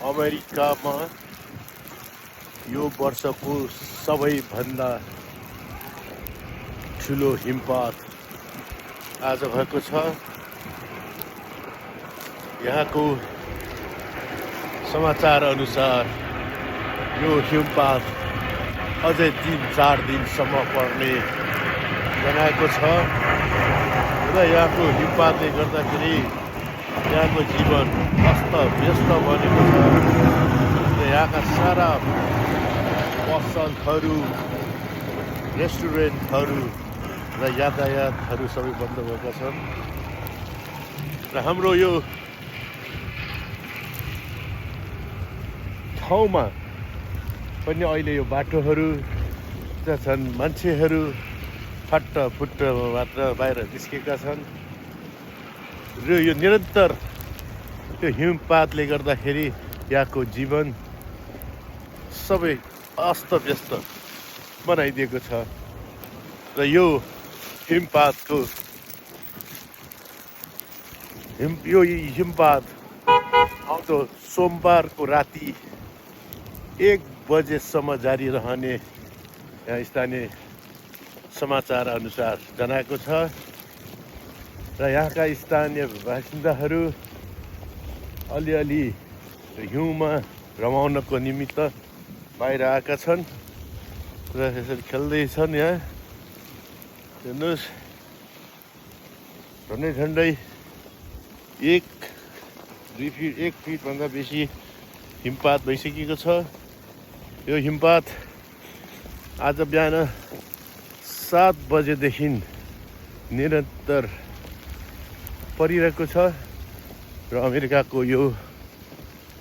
अमेरिकामा यो वर्षको सबैभन्दा ठुलो हिमपात आज भएको छ। यहाँको समाचार अनुसार यो हिमपात अझै 3-4 दिनसम्म पर्ने जनाएको छ र यहाँको हिमपातले गर्दाखेरि यहाँको जीवन अस्त-व्यस्त बनेको छ र यहाँका सारा पसलहरू, रेस्टुरेन्टहरू र यातायातहरू सबै बन्द भएका छन् र हाम्रो यो ठाउँमा पनि अहिले यो बाटोहरू छन्, मान्छेहरू फट्टफुट्ट मात्र बाहिर निस्केका छन् र यो निरन्तर त्यो हिमपातले गर्दाखेरि यहाँको जीवन सबै अस्तव्यस्त बनाइदिएको छ र यो हिमपातको हिमपात आउँदो सोमबारको राति 1 बजेसम्म जारी रहने यहाँ स्थानीय समाचार अनुसार जनाएको छ र यहाँका स्थानीय बासिन्दाहरू अलिअलि हिउँमा रमाउनको निमित्त बाहिर आएका छन् र यसरी खेल्दैछन्। यहाँ हेर्नुहोस्, झन्डै 1 फिटभन्दा बेसी हिमपात भइसकेको छ। यो हिमपात आज बिहान 7 बजेदेखि निरन्तर परिरहेको छ र अमेरिकाको यो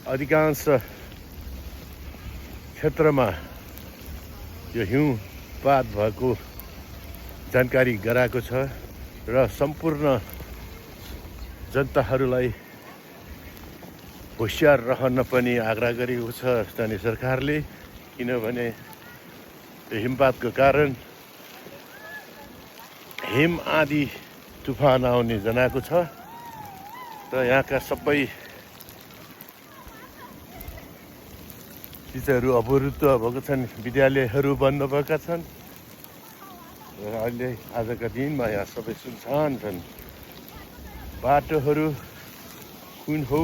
अधिकांश क्षेत्रमा यो हिमपात भएको जानकारी गराएको छ र सम्पूर्ण जनताहरूलाई होसियार रहन पनि आग्रह गरेको छ स्थानीय सरकारले, किनभने यो हिमपातको कारण हिम आँधी तुफान आउने जनाएको छ र यहाँका सबै चिजहरू अवरुद्ध भएको छन्, विद्यालयहरू बन्द भएका छन् र अहिले आजका दिनमा यहाँ सबै सुनसान छन्। बाटोहरू कुन हो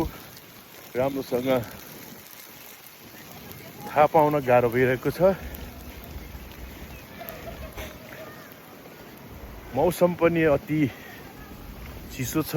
राम्रोसँग थाहा पाउन गाह्रो भइरहेको छ। मौसम पनि अति चिसो छ।